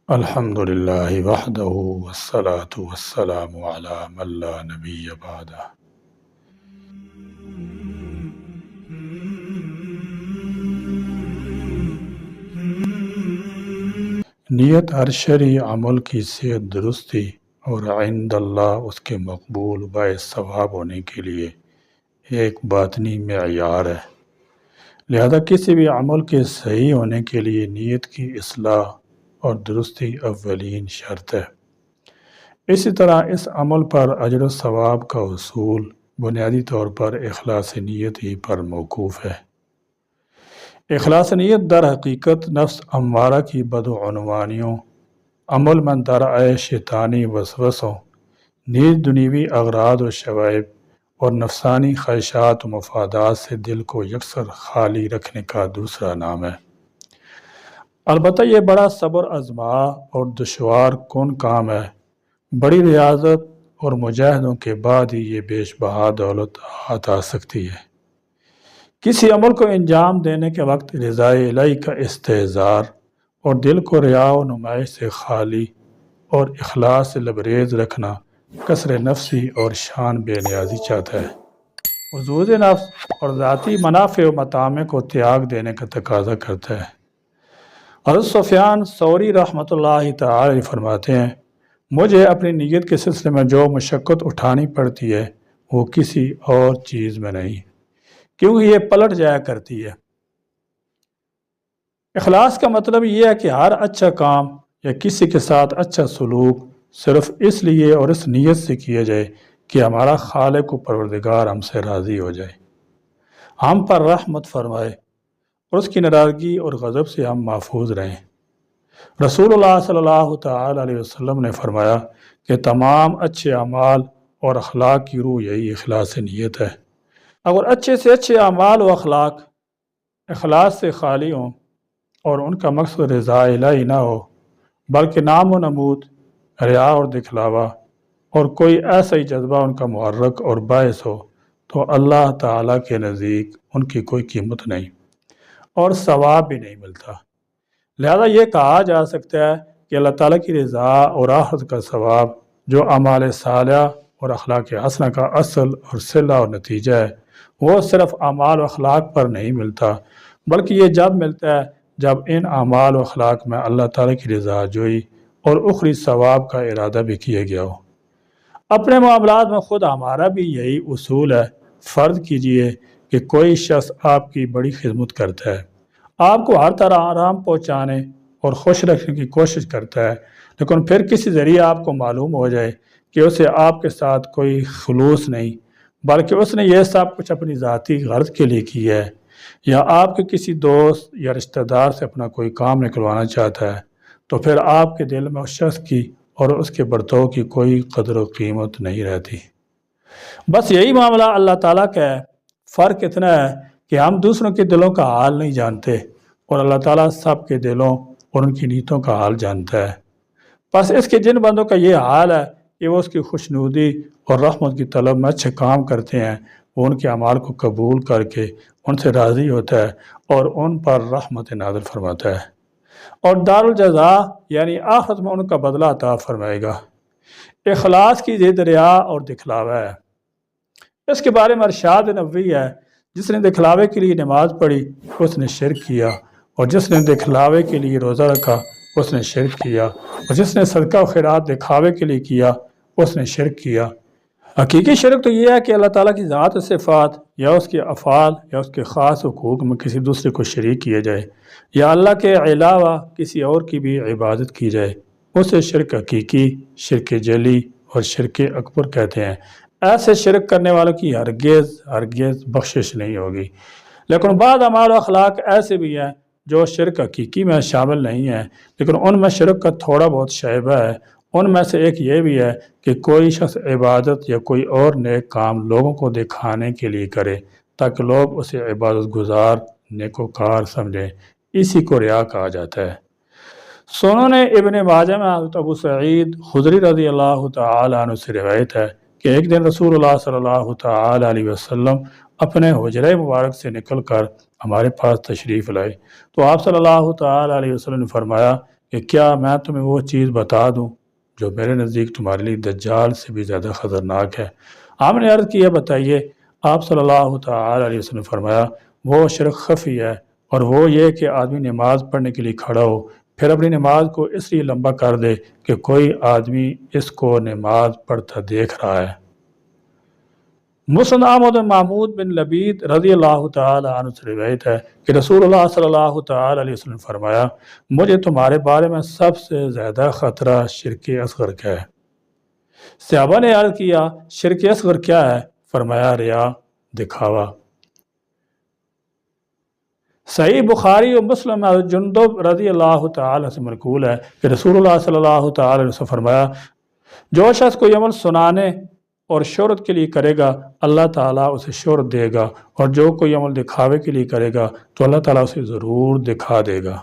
الحمد للہ وحدہ والصلاة والسلام علی من لا نبی بعدہ۔ نیت ہر شرعی عمل کی صحت درستی اور عند اللہ اس کے مقبول باعث ثواب ہونے کے لیے ایک باطنی معیار ہے، لہذا کسی بھی عمل کے صحیح ہونے کے لیے نیت کی اصلاح اور درستی اولین شرط ہے۔ اسی طرح اس عمل پر اجر و ثواب کا حصول بنیادی طور پر اخلاص نیت ہی پر موقوف ہے۔ اخلاص نیت در حقیقت نفس امارہ کی بدعنوانیوں، عمل میں درآئے شیطانی وسوسوں، نیز دنیوی اغراض و شوائب اور نفسانی خواہشات و مفادات سے دل کو یکسر خالی رکھنے کا دوسرا نام ہے۔ البتہ یہ بڑا صبر آزما اور دشوار کن کام ہے۔ بڑی ریاضت اور مجاہدوں کے بعد ہی یہ بیش بہا دولت ہاتھ آ سکتی ہے۔ کسی عمل کو انجام دینے کے وقت رضائے الہی کا استحضار اور دل کو ریا و نمائش سے خالی اور اخلاص سے لبریز رکھنا کسر نفسی اور شان بے نیازی چاہتا ہے، حظوظ نفس اور ذاتی منافع و مطامع کو تیاگ دینے کا تقاضا کرتا ہے۔ حضرت سفیان ثوری رحمۃ اللہ تعالی علیہ فرماتے ہیں، مجھے اپنی نیت کے سلسلے میں جو مشقت اٹھانی پڑتی ہے وہ کسی اور چیز میں نہیں، کیونکہ یہ پلٹ جایا کرتی ہے۔ اخلاص کا مطلب یہ ہے کہ ہر اچھا کام یا کسی کے ساتھ اچھا سلوک صرف اس لیے اور اس نیت سے کیا جائے کہ ہمارا خالق و پروردگار ہم سے راضی ہو جائے، ہم پر رحمت فرمائے اور اس کی ناراضگی اور غضب سے ہم محفوظ رہیں۔ رسول اللہ صلی اللہ تعالی علیہ وسلم نے فرمایا کہ تمام اچھے اعمال اور اخلاق کی روح یہی اخلاص نیت ہے۔ اگر اچھے سے اچھے اعمال و اخلاق اخلاص سے خالی ہوں اور ان کا مقصد رضا الہی نہ ہو بلکہ نام و نمود، ریا اور دکھلاوا اور کوئی ایسا ہی جذبہ ان کا محرک اور باعث ہو تو اللہ تعالیٰ کے نزدیک ان کی کوئی قیمت نہیں اور ثواب بھی نہیں ملتا۔ لہذا یہ کہا جا سکتا ہے کہ اللہ تعالیٰ کی رضا اور آخرت کا ثواب جو اعمال صالحہ اور اخلاق حسنہ کا اصل اور صلہ اور نتیجہ ہے، وہ صرف اعمال و اخلاق پر نہیں ملتا، بلکہ یہ جب ملتا ہے جب ان اعمال و اخلاق میں اللہ تعالیٰ کی رضا جوئی اور اخری ثواب کا ارادہ بھی کیا گیا ہو۔ اپنے معاملات میں خود ہمارا بھی یہی اصول ہے۔ فرض کیجئے کہ کوئی شخص آپ کی بڑی خدمت کرتا ہے، آپ کو ہر طرح آرام پہنچانے اور خوش رکھنے کی کوشش کرتا ہے، لیکن پھر کسی ذریعے آپ کو معلوم ہو جائے کہ اسے آپ کے ساتھ کوئی خلوص نہیں بلکہ اس نے یہ سب کچھ اپنی ذاتی غرض کے لیے کیا ہے، یا آپ کے کسی دوست یا رشتہ دار سے اپنا کوئی کام نکلوانا چاہتا ہے، تو پھر آپ کے دل میں اس شخص کی اور اس کے برتاؤ کی کوئی قدر و قیمت نہیں رہتی۔ بس یہی معاملہ اللہ تعالیٰ کا ہے۔ فرق اتنا ہے کہ ہم دوسروں کے دلوں کا حال نہیں جانتے اور اللہ تعالیٰ سب کے دلوں اور ان کی نیتوں کا حال جانتا ہے۔ بس اس کے جن بندوں کا یہ حال ہے کہ وہ اس کی خوشنودی اور رحمت کی طلب میں اچھے کام کرتے ہیں، وہ ان کے اعمال کو قبول کر کے ان سے راضی ہوتا ہے اور ان پر رحمت نازل فرماتا ہے، اور دار الجزا یعنی آخرت میں ان کا بدلہ عطا فرمائے گا۔ اخلاص کی ضد ریا اور دکھلاوا ہے۔ اس کے بارے میں ارشاد نبوی ہے، جس نے دکھلاوے کے لیے نماز پڑھی اس نے شرک کیا، اور جس نے دکھلاوے کے لیے روزہ رکھا اس نے شرک کیا، اور جس نے صدقہ و خیرات دکھاوے کے لیے کیا اس نے شرک کیا۔ حقیقی شرک تو یہ ہے کہ اللہ تعالیٰ کی ذات و صفات یا اس کے افعال یا اس کے خاص حقوق میں کسی دوسرے کو شریک کیا جائے، یا اللہ کے علاوہ کسی اور کی بھی عبادت کی جائے، اسے شرک حقیقی، شرک جلی اور شرک اکبر کہتے ہیں۔ ایسے شرک کرنے والوں کی ہرگز بخشش نہیں ہوگی۔ لیکن بعض اعمال و اخلاق ایسے بھی ہیں جو شرک حقیقی میں شامل نہیں ہیں، لیکن ان میں شرک کا تھوڑا بہت شائبہ ہے۔ ان میں سے ایک یہ بھی ہے کہ کوئی شخص عبادت یا کوئی اور نیک کام لوگوں کو دکھانے کے لیے کرے تاکہ لوگ اسے عبادت گزار نیکوکار سمجھیں، اسی کو ریا کہا جاتا ہے۔ سنن ابن ماجہ میں حضرت ابو سعید خدری رضی اللہ تعالی عنہ سے روایت ہے کہ ایک دن رسول اللہ صلی اللہ تعالی علیہ وسلم اپنے حجرہ مبارک سے نکل کر ہمارے پاس تشریف لائے تو آپ صلی اللہ تعالی علیہ وسلم نے فرمایا کہ کیا میں تمہیں وہ چیز بتا دوں جو میرے نزدیک تمہارے لیے دجال سے بھی زیادہ خطرناک ہے؟ ہم نے عرض کیا بتائیے۔ آپ صلی اللہ تعالی علیہ وسلم نے فرمایا وہ شرک خفی ہے، اور وہ یہ کہ آدمی نماز پڑھنے کے لیے کھڑا ہو پھر اپنی نماز کو اس لیے لمبا کر دے کہ کوئی آدمی اس کو نماز پڑھتا دیکھ رہا ہے۔ مسند احمد محمود بن لبید رضی اللہ تعالی عنہ سے روایت ہے کہ رسول اللہ صلی اللہ تعالی علیہ وسلم نے فرمایا مجھے تمہارے بارے میں سب سے زیادہ خطرہ شرک اصغر کا ہے۔ صحابہ نے عرض کیا شرک اصغر کیا ہے؟ فرمایا ریا، دکھاوا۔ صحیح بخاری و مسلم میں جندب رضی اللہ تعالی سے منقول ہے کہ رسول اللہ صلی اللہ تعالی علیہ وسلم فرمایا جو شخص کوئی عمل سنانے اور شہرت کے لیے کرے گا اللہ تعالیٰ اسے شہرت دے گا، اور جو کوئی عمل دکھاوے کے لیے کرے گا تو اللہ تعالیٰ اسے ضرور دکھا دے گا۔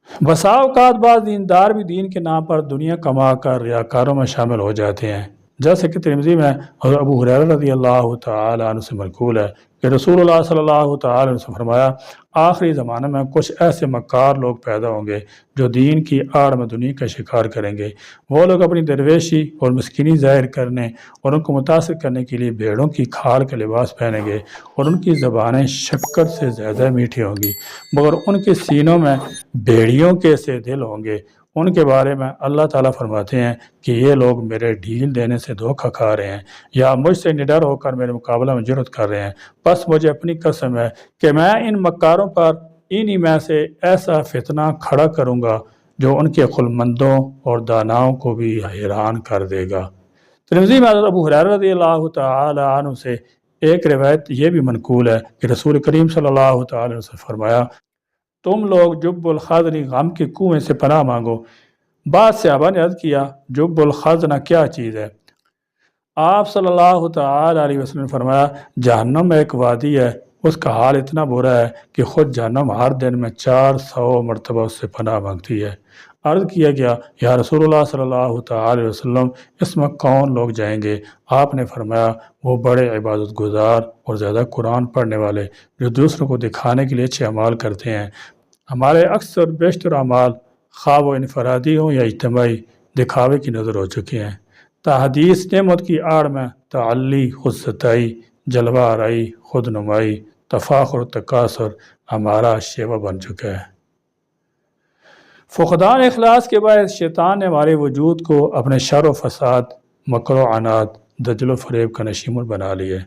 بسا اوقات بعض دیندار بھی دین کے نام پر دنیا کما کر ریاکاروں میں شامل ہو جاتے ہیں، جیسے کہ ترمذی میں ابو ہریرہ رضی اللہ تعالی عنہ سے منقول ہے کہ رسول اللہ صلی اللہ تعالی عنہ سے فرمایا آخری زمانے میں کچھ ایسے مکار لوگ پیدا ہوں گے جو دین کی آڑ میں دنیا کا شکار کریں گے۔ وہ لوگ اپنی درویشی اور مسکینی ظاہر کرنے اور ان کو متاثر کرنے کے لیے بھیڑوں کی کھال کا لباس پہنیں گے، اور ان کی زبانیں شکر سے زیادہ میٹھی ہوں گی، مگر ان کے سینوں میں بھیڑیوں کے سے دل ہوں گے۔ ان کے بارے میں اللہ تعالیٰ فرماتے ہیں کہ یہ لوگ میرے ڈھیل دینے سے دھوکہ کھا رہے ہیں یا مجھ سے نڈر ہو کر میرے مقابلہ میں جرأت کر رہے ہیں، بس مجھے اپنی قسم ہے کہ میں ان مکاروں پر انہی میں سے ایسا فتنہ کھڑا کروں گا جو ان کے عقل مندوں اور داناؤں کو بھی حیران کر دے گا۔ ترمذی میں حضرت ابو ہریرہ رضی اللہ تعالی عنہ سے ایک روایت یہ بھی منقول ہے کہ رسول کریم صلی اللہ تعالی عنہ سے فرمایا تم لوگ جب الخزنی غم کے کنویں سے پناہ مانگو۔ بعض صحابہ نے عرض کیا جب الخزنہ کیا چیز ہے؟ آپ صلی اللہ تعالی علیہ وسلم نے فرمایا جہنم میں ایک وادی ہے، اس کا حال اتنا برا ہے کہ خود جہنم ہر دن میں 400 مرتبہ اس سے پناہ مانگتی ہے۔ عرض کیا گیا یا رسول اللہ صلی اللہ تعالی علیہ وسلم اس میں کون لوگ جائیں گے؟ آپ نے فرمایا وہ بڑے عبادت گزار اور زیادہ قرآن پڑھنے والے جو دوسروں کو دکھانے کے لیے اچھے اعمال کرتے ہیں۔ ہمارے اکثر بیشتر اعمال خواہ و انفرادی ہوں یا اجتماعی دکھاوے کی نظر ہو چکے ہیں۔ تحدیث نعمت کی آڑ میں تعلی، خود ستائی، جلوہ آرائی، خود نمائی، تفاخر و تکاثر ہمارا شیوہ بن چکا ہے۔ فقدان اخلاص کے باعث شیطان نے ہمارے وجود کو اپنے شر و فساد، مکر و عناد، دجل و فریب کا نشیمن بنا لیا ہے۔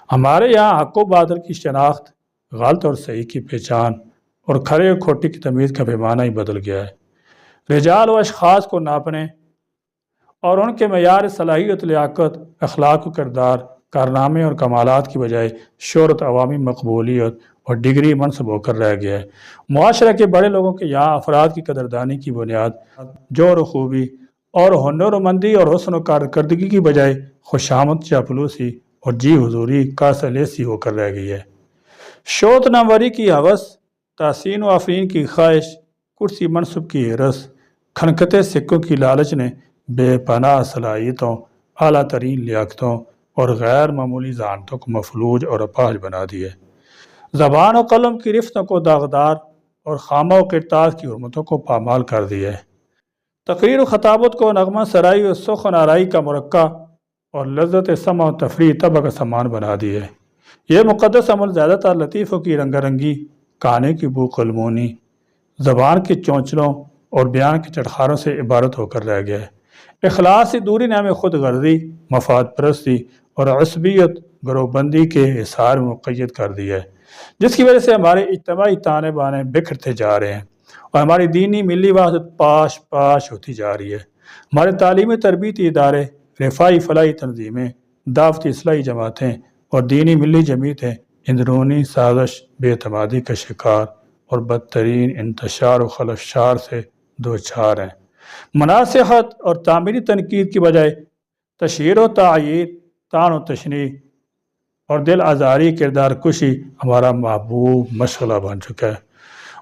ہمارے یہاں حق و باطل کی شناخت، غلط اور صحیح کی پہچان اور کھرے اور کھوٹی کی تمیز کا پیمانہ ہی بدل گیا ہے۔ رجال و اشخاص کو ناپنے اور ان کے معیار صلاحیت، لیاقت، اخلاق و کردار، کارنامے اور کمالات کی بجائے شہرت، عوامی مقبولیت اور ڈگری منصب ہو کر رہ گیا ہے۔ معاشرہ کے بڑے لوگوں کے یہاں افراد کی قدردانی کی بنیاد جوہر و خوبی اور ہنر و مندی اور حسن و کارکردگی کی بجائے خوشامد، چاپلوسی اور جی حضوری کاسلیسی ہو کر رہ گئی ہے۔ شوت ناموری کی ہوس، تحسین و آفرین کی خواہش، کرسی منصب کی ہرس، کھنکتے سکوں کی لالچ نے بے پناہ صلاحیتوں، اعلیٰ ترین لیاقتوں اور غیر معمولی ذہانتوں کو مفلوج اور اپاہج بنا دی ہے۔ زبان و قلم کی رفتوں کو داغدار اور خامہ و کرتاز کی حرمتوں کو پامال کر دیا ہے۔ تقریر و خطابت کو نغمہ سرائی و سخن آرائی کا مرقع اور لذت سمع و تفریح طبع کا سامان بنا دی ہے۔ یہ مقدس عمل زیادہ تر لطیفوں کی رنگا رنگی، کہانی کی بو قلمونی، زبان کے چونچلوں اور بیان کے چٹخاروں سے عبارت ہو کر رہ گیا ہے۔ اخلاص سے دوری نے ہمیں خود غرضی، مفاد پرستی اور عصبیت گروہ بندی کے حصار میں مقید کر دیا ہے، جس کی وجہ سے ہمارے اجتماعی تانے بانے بکھرتے جا رہے ہیں اور ہماری دینی ملی وحدت پاش پاش ہوتی جا رہی ہے۔ ہمارے تعلیمی تربیتی ادارے، رفاہی فلاحی تنظیمیں، دعوتی اصلاحی جماعتیں اور دینی ملی جمعیتیں اندرونی سازش، بے اعتمادی کا شکار اور بدترین انتشار و خلفشار سے دوچار ہیں۔ مناصحت اور تعمیری تنقید کی بجائے تشہیر و تعییر، طعن و تشنیع اور دل آزاری، کردار کشی ہمارا محبوب مشغلہ بن چکا ہے۔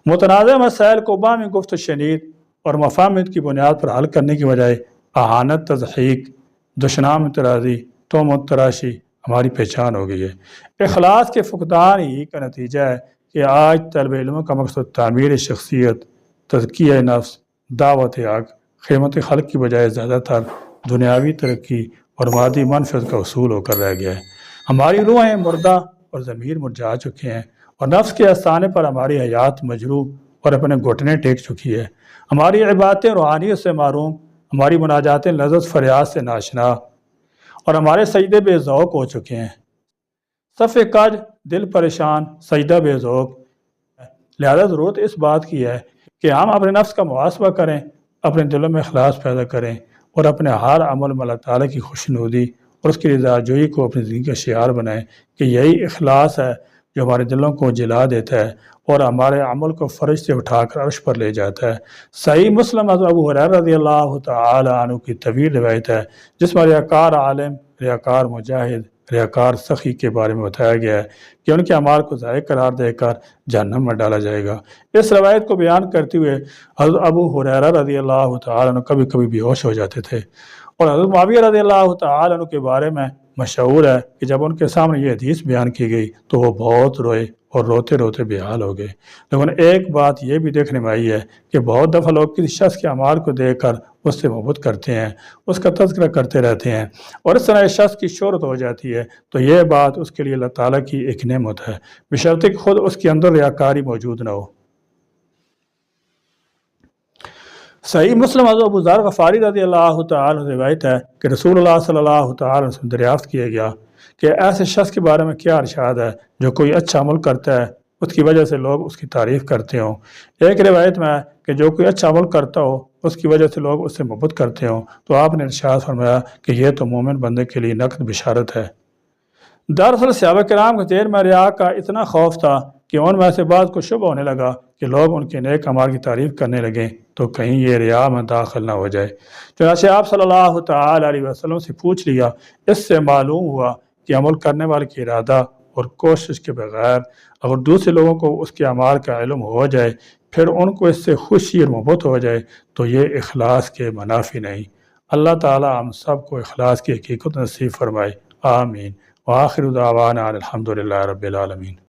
متنازع مسائل کو باہمی گفت و شنید اور مفاہمت کی بنیاد پر حل کرنے کی بجائے اہانت، تضحیک، دشنام اعتراضی، تہمت تراشی ہماری پہچان ہو گئی ہے۔ اخلاص کے فقدان ہی کا نتیجہ ہے کہ آج طلب علموں کا مقصد تعمیر شخصیت، تزکیہ نفس، دعوت حق، خدمت خلق کی بجائے زیادہ تر دنیاوی ترقی اور مادی منفعت کا حصول ہو کر رہ گیا ہے۔ ہماری روحیں مردہ اور ضمیر مرجھا چکے ہیں، اور نفس کے آستانے پر ہماری حیات مجروح اور اپنے گھٹنے ٹیک چکی ہے۔ ہماری عبادتیں روحانیت سے محروم، ہماری مناجاتیں لذت فریاد سے ناشنا، اور ہمارے سجدے بے ذوق ہو چکے ہیں۔ صف کج، دل پریشان، سجدہ بے ذوق۔ لہذا ضرورت اس بات کی ہے کہ ہم اپنے نفس کا محاسبہ کریں، اپنے دلوں میں اخلاص پیدا کریں، اور اپنے ہر عمل میں اللہ تعالیٰ کی خوشنودی اور اس کی رضا جوئی کو اپنی زندگی کا شعار بنائیں کہ یہی اخلاص ہے جو ہمارے دلوں کو جلا دیتا ہے اور ہمارے عمل کو فرج سے اٹھا کر عرش پر لے جاتا ہے۔ صحیح مسلم حضرت ابو ہریرہ رضی اللہ تعالی عنہ کی طویل روایت ہے جس میں ریاکار عالم، ریاکار مجاہد، ریاکار سخی کے بارے میں بتایا گیا ہے کہ ان کے اعمال کو ضائع قرار دے کر جہنم میں ڈالا جائے گا۔ اس روایت کو بیان کرتے ہوئے حضرت ابو ہریرہ رضی اللہ تعالی عنہ کبھی کبھی بے ہوش ہو جاتے تھے، اور حضرت معاویہ رضی اللہ تعالی عنہ کے بارے میں مشہور ہے کہ جب ان کے سامنے یہ حدیث بیان کی گئی تو وہ بہت روئے اور روتے روتے بے حال ہو گئے۔ لیکن ایک بات یہ بھی دیکھنے میں آئی ہے کہ بہت دفعہ لوگ کسی شخص کے اعمال کو دیکھ کر اس سے محبت کرتے ہیں، اس کا تذکرہ کرتے رہتے ہیں، اور اس طرح اس شخص کی شہرت ہو جاتی ہے، تو یہ بات اس کے لیے اللہ تعالیٰ کی ایک نعمت ہے، بشرطے کہ خود اس کے اندر ریاکاری موجود نہ ہو۔ صحیح مسلم حضرت ابو ذر غفاری رضی اللہ تعالی عنہ روایت ہے کہ رسول اللہ صلی اللہ تعالی علیہ وسلم دریافت کیا گیا کہ ایسے شخص کے بارے میں کیا ارشاد ہے جو کوئی اچھا عمل کرتا ہے، اس کی وجہ سے لوگ اس کی تعریف کرتے ہوں۔ ایک روایت میں ہے کہ جو کوئی اچھا عمل کرتا ہو، اس کی وجہ سے لوگ اس سے محبت کرتے ہوں، تو آپ نے ارشاد فرمایا کہ یہ تو مومن بندے کے لیے نقد بشارت ہے۔ دراصل صحابہ کرام کے دیر میں ریا کا اتنا خوف تھا کہ ان میں سے بعض کو شبہ ہونے لگا کہ لوگ ان کے نیک اعمال کی تعریف کرنے لگیں تو کہیں یہ ریا میں داخل نہ ہو جائے۔ چنانچہ آپ صلی اللہ تعالی علیہ وسلم سے پوچھ لیا۔ اس سے معلوم ہوا کہ عمل کرنے والے کی ارادہ اور کوشش کے بغیر اگر دوسرے لوگوں کو اس کے اعمال کا علم ہو جائے، پھر ان کو اس سے خوشی اور محبت ہو جائے، تو یہ اخلاص کے منافی نہیں۔ اللہ تعالی ہم سب کو اخلاص کی حقیقت نصیب فرمائے، آمین۔ وآخر دعوانا الحمد للہ رب العالمین۔